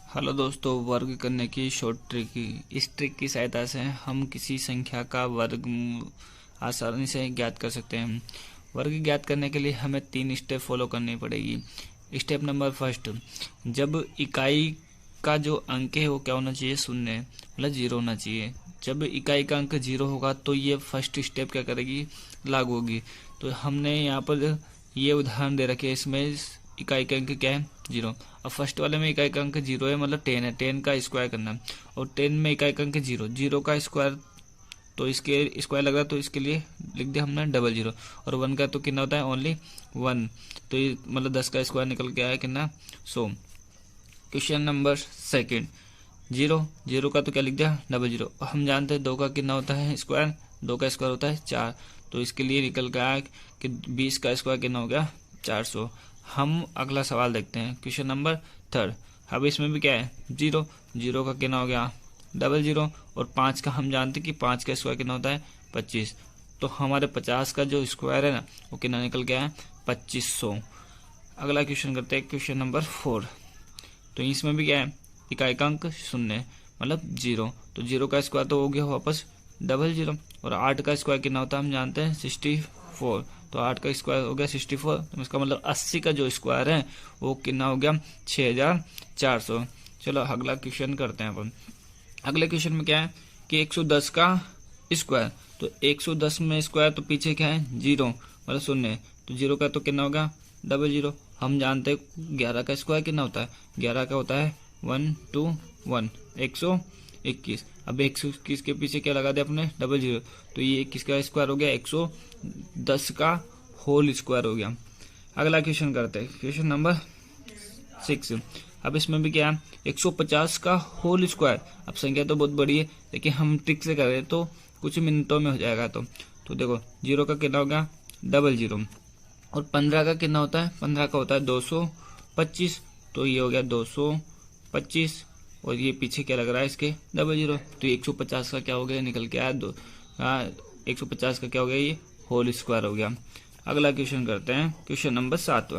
Hello दोस्तों, वर्ग करने की शॉर्ट ट्रिक। इस ट्रिक की सहायता से हम किसी संख्या का वर्ग आसानी से ज्ञात कर सकते हैं। वर्ग ज्ञात करने के लिए हमें 3 स्टेप फॉलो करनी पड़ेगी। स्टेप नंबर फर्स्ट, जब इकाई का जो अंक है वो क्या होना चाहिए? शून्य, मतलब 0 होना चाहिए। जब इकाई का अंक 0 होगा तो ये फर्स्ट स्टेप क्या करेगी? लागू होगी। तो हमने यहाँ पर ये उदाहरण दे रखे, इसमें इकाई का अंक क्या है? 0। अब फर्स्ट वाले में इकाई का अंक 0 है, मतलब 10 है, 10 का स्क्वायर करना है। और 10 में इकाई का अंक 0, 0 का स्क्वायर, तो इसके स्क्वायर लग रहा है तो इसके लिए लिख दिया हमने डबल 0। और 1 का तो कितना होता है? ओनली 1। तो ये मतलब 10 का स्क्वायर निकल के आया कितना? 100। क्वेश्चन नंबर सेकंड, 0, 0 का तो क्या लिख दिया? डबल 0। हम जानते हैं 2 का कितना होता है स्क्वायर? 2 का स्क्वायर होता है 4। तो इसके लिए निकल के आया कि 20 का स्क्वायर कितना हो गया? 400। हम अगला सवाल देखते हैं, क्वेश्चन नंबर थर्ड। अब इसमें भी क्या है? 0, 0 का कितना हो गया? डबल 0। और 5 का हम जानते हैं कि 5 का स्क्वायर कितना होता है? 25। तो हमारे 50 का जो स्क्वायर है ना, वो कितना निकल गया है? 2500। अगला क्वेश्चन करते हैं, क्वेश्चन नंबर 4। तो इसमें भी क्या है? इकाई का अंक 0, मतलब 0। तो 0 का स्क्वायर तो हो गया वापस डबल 0। और 8 का स्क्वायर कितना होता है? हम जानते हैं 64। तो 8 का स्क्वायर हो गया 64। तो इसका मतलब 80 का जो स्क्वायर है वो कितना हो गया? 6400। चलो अगला क्वेश्चन करते हैं अपन। अगले क्वेश्चन में क्या है कि 110 का स्क्वायर। तो 110 में स्क्वायर तो पीछे क्या है? 0, मतलब 0। तो 0 का तो कितना होगा? डबल 0। हम जानते हैं 11 का स्क्वायर कितना होता है? 11 का होता है 121, 121। अब 121 के पीछे क्या लगा दिया अपने? डबल 0। तो ये किसका स्क्वायर हो गया? 110 का होल स्क्वायर हो गया। अगला क्वेश्चन करते हैं, क्वेश्चन नंबर 6। अब इसमें भी क्या है? 150 का होल स्क्वायर। अब संख्या तो बहुत बड़ी है, लेकिन हम ट्रिक से करें तो कुछ मिनटों में हो जाएगा। तो देखो 0 का कितना हो गया? डबल 0। और 15 का कितना होता है? 15 का होता है 225। तो ये हो गया 225। और ये पीछे क्या लग रहा है इसके? डबल 0। तो 150 का क्या हो गया? निकल के आया 150 का क्या हो गया? ये होल स्क्वायर हो गया। अगला क्वेश्चन करते हैं, क्वेश्चन नंबर 7।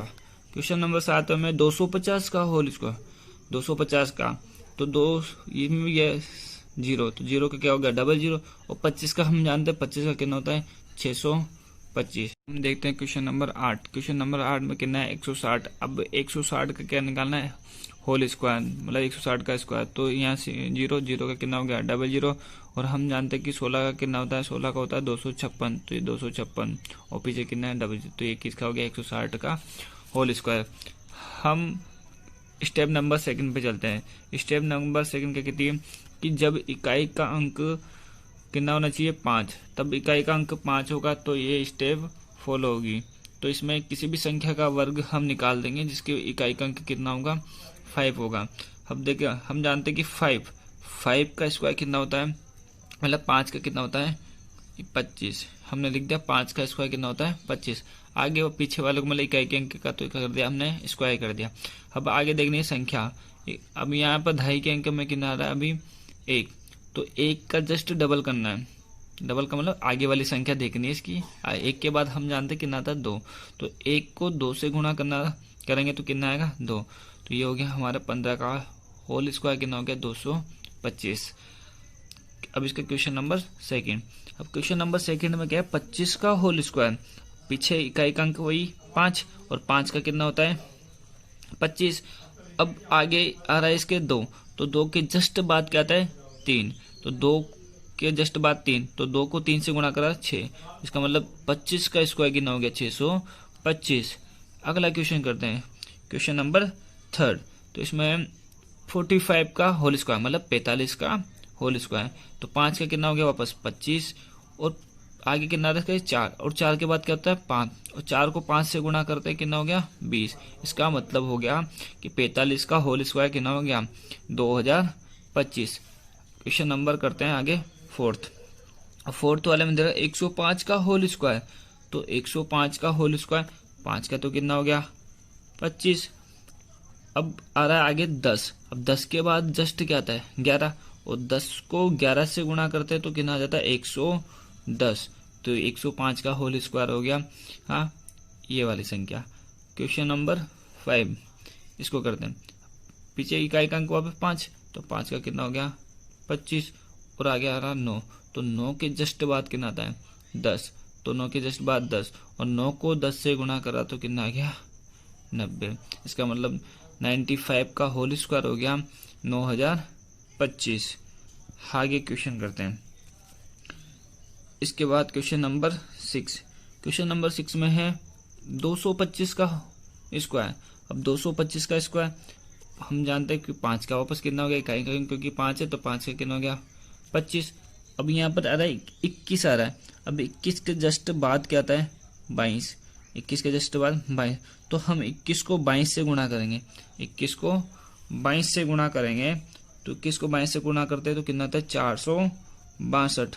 क्वेश्चन नंबर 7 में 250 का होल स्क्वायर। 250 का तो ये 0। तो 0 का क्या हो गया? डबल 0। और 25 का हम जानते हैं 25 का कितना होता है? 625। हम देखते हैं क्वेश्चन नंबर 8। क्वेश्चन नंबर 8 में कितना है? 160। अब 160 का क्या निकालना है? होल स्क्वायर, मतलब 160 का स्क्वायर। तो यहाँ से 0, 0 का कितना हो गया? डबल 0। और हम जानते हैं कि 16 का कितना होता है? 16 का होता है 256। तो ये 256। और पीछे कितना है? डबल 0। तो ये किसका हो गया? 160 का होल स्क्वायर। हम स्टेप नंबर सेकंड पे चलते हैं। स्टेप नंबर सेकंड क्या कहती है कि जब इकाई का अंक कितना होना चाहिए? 5। तब इकाई का अंक 5 होगा तो ये स्टेप फॉलो होगी। तो इसमें किसी भी संख्या का वर्ग हम निकाल देंगे जिसके इकाई का अंक कितना होगा? 5 होगा। अब देखिए हम जानते हैं कि 5 का स्क्वायर कितना होता है? मतलब 5 का कितना होता है? 25। हमने लिख दिया 5 का स्क्वायर कितना होता है? 25। आगे वो पीछे वाले को मतलब इकाई के अंक का तो कर दिया हमने, स्क्वायर कर दिया। अब आगे देखनी है संख्या। अब यहाँ पर दहाई के अंक में कितना आ रहा है? अभी 1। तो 1 का जस्ट डबल करना है। डबल का मतलब आगे वाली संख्या देखनी है इसकी। 1 के बाद हम जानते हैं कितना था? 2। तो 1 को 2 से गुणा करेंगे तो कितना आएगा? 2। तो ये हो गया हमारा 15 का होल स्क्वायर कितना हो गया? 225। अब इसका क्वेश्चन नंबर सेकंड। अब क्वेश्चन नंबर सेकंड में क्या है? 25 का होल स्क्वायर। पीछे इकाई का अंक वही 5, और 5 का कितना होता है? 25। अब आगे आ रहा है इसके 2। तो 2 के जस्ट बाद क्या आता है? 3। तो 2 के जस्ट बाद 3। तो 2 को 3 से गुणा करा 6। इसका मतलब 25 का स्क्वायर कितना हो गया? 625। अगला क्वेश्चन करते हैं, क्वेश्चन नंबर थर्ड। तो इसमें 45 का होल स्क्वायर, मतलब 45 का होल स्क्वायर। तो 5 का कितना हो गया? वापस 25। और आगे कितना आता है? 4। और 4 के बाद क्या होता है? 5। और 4 को 5 से गुणा करते हैं कितना हो गया? 20। इसका मतलब हो गया कि 45 का होल स्क्वायर कितना हो गया? 2025। क्वेश्चन नंबर करते हैं आगे फोर्थ। फोर्थ वाले में दे रहा है 105 का होल स्क्वायर। तो 105 का होल स्क्वायर, 5 का तो कितना हो गया? 25। अब आ रहा है आगे 10। अब 10 के बाद जस्ट क्या आता है? 11। और 10 को 11 से गुणा करते हैं तो कितना आ जाता है? 110। तो 105 का होल स्क्वायर हो गया, हाँ, ये वाली संख्या। क्वेश्चन नंबर 5 इसको करते हैं। पीछे इकाई का अंक वापस 5, तो 5 का कितना हो गया 25 और आगे आ रहा 9। तो 9 के जस्ट बाद कितना आता है 10, तो 9 के जस्ट बाद 10 और 9 को 10 से गुणा करा तो कितना आ गया 90। इसका मतलब 95 का होल स्क्वायर हो गया 9025। आगे क्वेश्चन करते हैं। इसके बाद क्वेश्चन नंबर 6। क्वेश्चन नंबर 6 में है 225 का स्क्वायर। अब 225 का स्क्वायर हम जानते हैं कि 5 का वापस कितना हो गया इकाई का, क्योंकि 5 है तो 5 का कितना हो गया 25। अब यहाँ पर आ रहा है 21 आ रहा है। अब 21 के जस्ट बाद क्या आता है 22, 21 के जस्ट बाद 22, तो हम 21 को 22 से गुणा करेंगे। 21 को 22 से गुणा करेंगे तो 21 को 22 से गुणा करते हैं तो कितना आता है 462,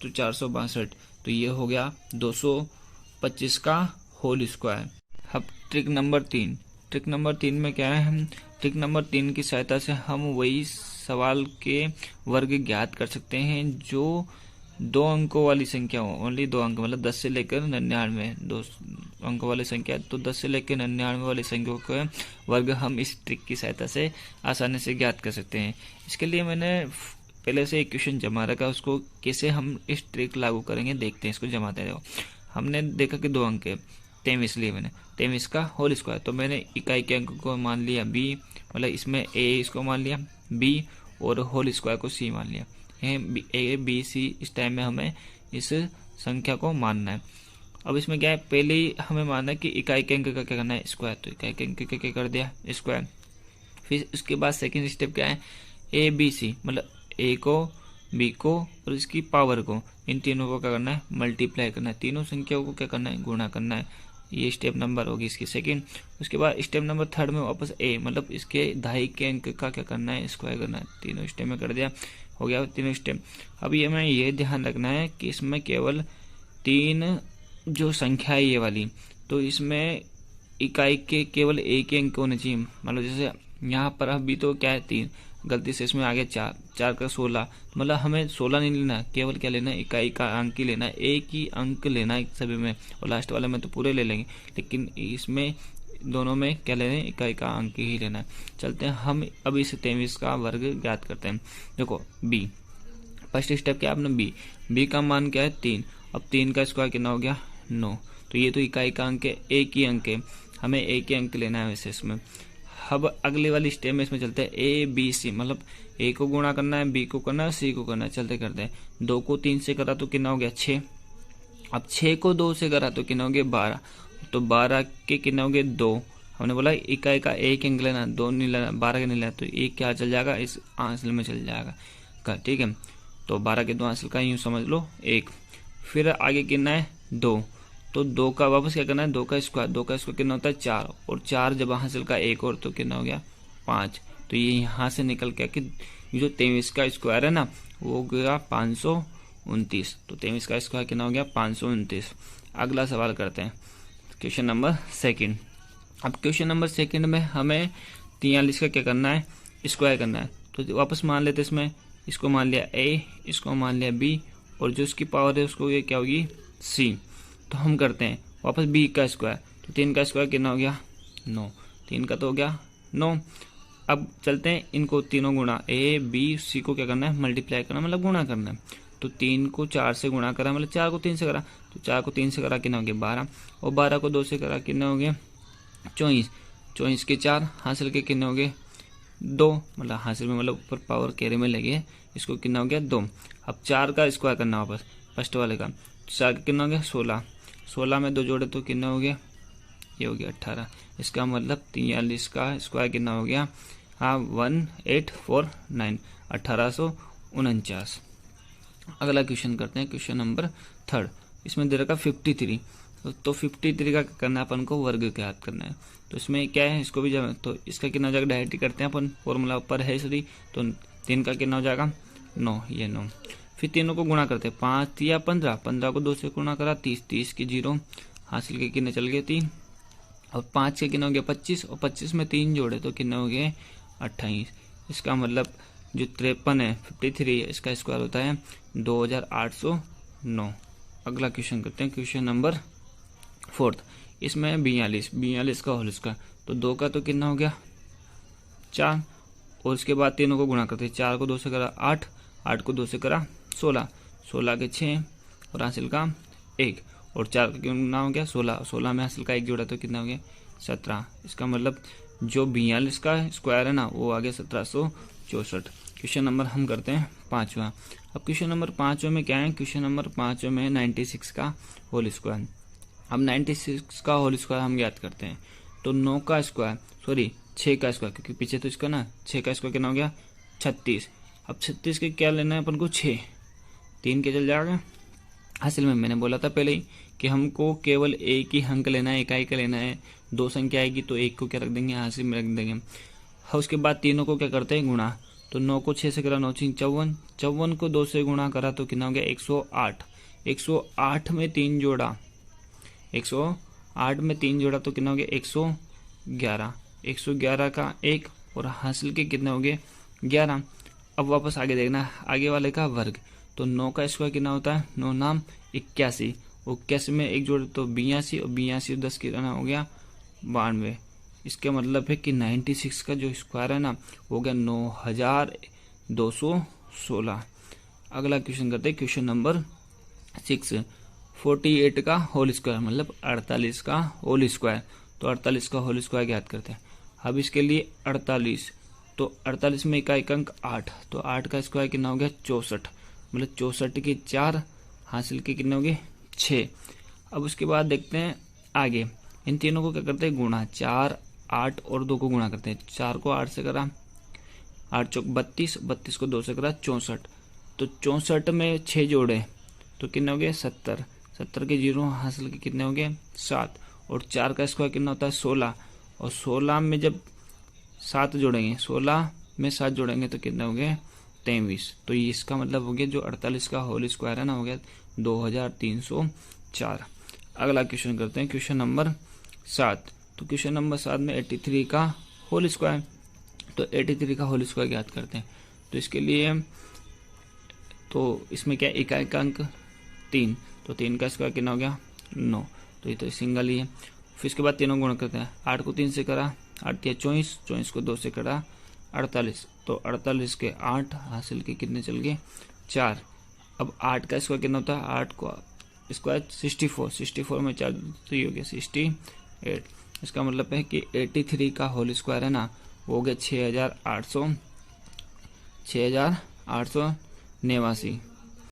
तो 462, तो ये हो गया 225 का होल स्क्वायर। अब ट्रिक नंबर 3। ट्रिक नंबर 3 में क्या है, हम ट्रिक नंबर 3 की सहायता से हम वही सवाल के वर्ग ज्ञात कर सकते हैं जो 2 अंकों वाली संख्या हो, ओनली 2 अंक, मतलब 10 से लेकर 99, 2 अंकों वाली संख्या, तो 10 से लेकर 99 वाली संख्याओं का वर्ग हम इस ट्रिक की सहायता से आसानी से ज्ञात कर सकते हैं। इसके लिए मैंने पहले से एक क्वेश्चन जमा रखा, उसको कैसे हम इस ट्रिक लागू करेंगे देखते हैं। इसको जमाते रहो। हमने देखा कि 2 अंक है 23, लिए मैंने 23 का होल स्क्वायर, तो मैंने इकाई के अंक को मान लिया b, मतलब इसमें a इसको मान लिया b और होल स्क्वायर को c मान लिया। a b c इस टाइम में हमें इस संख्या को मानना है। अब इसमें क्या है, पहले ही हमें मानना है कि इकाई के अंक का क्या करना है स्क्वायर, तो इकाई के अंक का क्या कर दिया स्क्वायर। फिर उसके बाद सेकंड स्टेप क्या है, a b c, मतलब a को b को और इसकी पावर को, इन तीनों को क्या करना है मल्टीप्लाई करना है, तीनों संख्याओं को क्या करना है गुणा करना है। ये स्टेप नंबर होगी इसकी सेकंड। उसके बाद स्टेप नंबर 3 में वापस a, मतलब इसके दहाई के अंक का क्या करना है स्क्वायर करना है। तीनों स्टेप में कर दिया, हो गया तीनों स्टेप। अब ये हमें ये ध्यान रखना है कि इसमें केवल 3 जो संख्या है ये वाली, तो इसमें इकाई के केवल एक ही अंक होने चाहिए। मतलब जैसे यहाँ पर अभी तो क्या है 3, गलती से इसमें आगे 4, 4 का 16, मतलब हमें 16 नहीं लेना, केवल क्या लेना है इकाई का अंक ही लेना है, एक ही अंक लेना है सभी में, और लास्ट वाले में तो पूरे ले लेंगे, लेकिन इसमें दोनों में क्या लेना है इकाई का अंक ही लेना है। चलते हैं हम अब इस 23 का वर्ग ज्ञात करते हैं। देखो b, फर्स्ट स्टेप क्या है अपना b का मान क्या है 3। अब 3 का स्क्वायर कितना हो गया 9, तो ये तो इकाई का अंक है, एक ही अंक है, हमें एक ही अंक लेना है वैसे इसमें। अब अगले वाली स्टेप में इसमें चलते हैं a b c, मतलब a को गुणा करना है, b को करना है, c को करना है। चलते करते हैं 2 को 3 से करा तो कितना हो गया 6। अब 6 को 2 से करा तो कितना हो गया 12, तो 12 के कितना हो गए 2। हमने बोला इकाई का एक अंक लेना, 2 नहीं लेना, 12 का नहीं लेना, तो एक क्या चल जाएगा इस आंसर में चल जाएगा, ठीक है। तो 12 के 2 आंसर का यूँ समझ लो 1। फिर आगे कितना है 2, तो 2 का वापस क्या करना है 2 का स्क्वायर, 2 का स्क्वायर कितना होता है 4, और 4 जब हासिल का 1 और तो कितना हो गया 5। तो ये यहाँ से निकल गया कि जो 23 का स्क्वायर है ना वो हो गया 529, तो 23 का स्क्वायर कितना हो गया 529। अगला सवाल करते हैं क्वेश्चन नंबर 2। अब क्वेश्चन नंबर 2 में हमें 43 का क्या करना है स्क्वायर करना है। तो वापस मान लेते इसमें, इसको मान लिया a, इसको मान लिया b, और जो इसकी पावर है उसको ये क्या होगी c। तो हम करते हैं वापस b का स्क्वायर, तो 3 का स्क्वायर कितना हो गया 9, 3 का तो हो गया 9। अब चलते हैं इनको तीनों गुणा, a b c को क्या करना है मल्टीप्लाई करना, मतलब गुणा करना है। तो 3 को 4 से गुणा करा, मतलब 4 को 3 से करा, तो 4 को 3 से करा कितना हो गया 12, और 12 को 2 से करा कितना हो गया 24, 24 के 4 हासिल के कितने हो गए 2, मतलब हासिल में मतलब ऊपर पावर कैरी में लगे, इसको कितना हो गया 2। अब 4 का स्क्वायर करना वापस फर्स्ट वाले का, 4 का कितना हो गया 16, 16 में 2 जोड़े तो कितना हो गया ये हो गया 18। इसका मतलब 43 का स्क्वायर कितना हो गया 1849, 1849। अगला क्वेश्चन करते हैं क्वेश्चन नंबर 3। इसमें दे रखा 53, तो 53 का करना है अपन को वर्ग ज्ञात करना है। तो इसमें क्या है इसको भी जब, तो इसका कितना हो जाएगा डायरेक्ट करते हैं अपन, फॉर्मूला ऊपर है इसलिए, तो 3 का कितना हो जाएगा 9, ये 9। फिर तीनों को गुणा करते हैं, 5 या 15, 15 को 2 से गुणा करा 30, 30 के 0 हासिल के कितने चल गए 3, और 5 के कितना हो गया 25, और 25 में 3 जोड़े तो कितने हो गए 28। इसका मतलब जो 53 है 53 है, इसका स्क्वायर होता है 2809। अगला क्वेश्चन करते हैं क्वेश्चन नंबर 4। इसमें 42 का होल स्क्वायर, तो 2 का तो कितना हो गया 4, और उसके बाद तीनों को गुणा करते हैं। 4 को 2 से करा 8, 8 को 2 से करा 16, 16 के 6 और हासिल का 1, और 4 का गुना हो गया 16, 16 में हासिल का 1 जोड़ा तो कितना हो गया 17। इसका मतलब जो 42 का स्क्वायर है ना वो आ गया 1764। क्वेश्चन नंबर हम करते हैं 5वां। अब क्वेश्चन नंबर 5वें में क्या है, क्वेश्चन नंबर 5वें में 96 का होल स्क्वायर। अब 96 का होल स्क्वायर हम ज्ञात करते हैं। तो 9 का स्क्वायर, सॉरी 6 का स्क्वायर, क्योंकि पीछे तो इसका ना 6 का स्क्वायर कितना हो गया 36। अब 36 के क्या लेना है अपन को 6, 3 के चल जाएगा। असल में मैंने बोला था पहले ही कि हमको केवल एक ही अंक लेना है, इकाई का लेना है। 2 संख्या आएगी तो एक को क्या रख देंगे हासिल में रख देंगे। उसके बाद तीनों को क्या करते हैं गुणा। तो 9 को 6 से करा 9 6 54, 54 को 2 से गुणा करा तो कितना हो गया 108, 108 में 3 जोड़ा, 108 में 3 जोड़ा तो कितना हो गया 111, 111 का 1 और हासिल के कितने हो गए 11। अब वापस आगे देखना, आगे वाले का वर्ग। तो 9 का स्क्वायर कितना होता है 9 नाम 81, 81 में 1 जोड़े तो 82, और 82 10 कितना हो गया 92। इसका मतलब है कि 96 का जो स्क्वायर है ना वो हो गया 9216। अगला क्वेश्चन करते हैं, क्वेश्चन नंबर 6, 48 का होल स्क्वायर मतलब 48 का होल स्क्वायर। तो 48 का होल स्क्वायर ज्ञात करते हैं। अब इसके लिए 48, तो 48 में इकाई अंक 8, तो 8 का स्क्वायर कितना हो गया 64, मतलब 64 के 4 हासिल के कितने हो गए 6। अब उसके बाद देखते हैं आगे, इन तीनों को क्या करते हैं गुणा। 4, 8 और 2 को गुणा करते हैं। 4 को 8 से करा 8 चौक 32, 32 को 2 से करा 64, तो 64 में 6 जोड़े तो कितने हो गए 70, 70 के 0 हासिल के कितने हो गए 7, और 4 का स्क्वायर कितना होता है 16, और 16 में जब 7 जोड़ेंगे, 16 में 7 जोड़ेंगे तो कितने हो गए 23। तो ये इसका मतलब हो गया जो 48 का होल स्क्वायर है ना हो गया 2304। अगला क्वेश्चन करते हैं, क्वेश्चन नंबर 7। तो क्वेश्चन नंबर 7 में 83 का होल स्क्वायर। तो 83 का होल स्क्वायर ज्ञात करते हैं। तो इसके लिए तो इसमें क्या इकाई का अंक 3, तो 3 का स्क्वायर कितना हो गया 9, तो ये तो सिंगल ही है। फिर इसके बाद तीनों गुणा करते हैं। 8 को 3 से करा 8 या 24, 24 को 2 से करा 48, तो 48 के 8 हासिल के कितने चल गए 4। अब 8 का स्क्वायर कितना होता है 8 को स्क्वायर 64, 64 में 4 तो ये हो गया 68। इसका मतलब है कि 83 का होल स्क्वायर है ना वो हो गया 6889।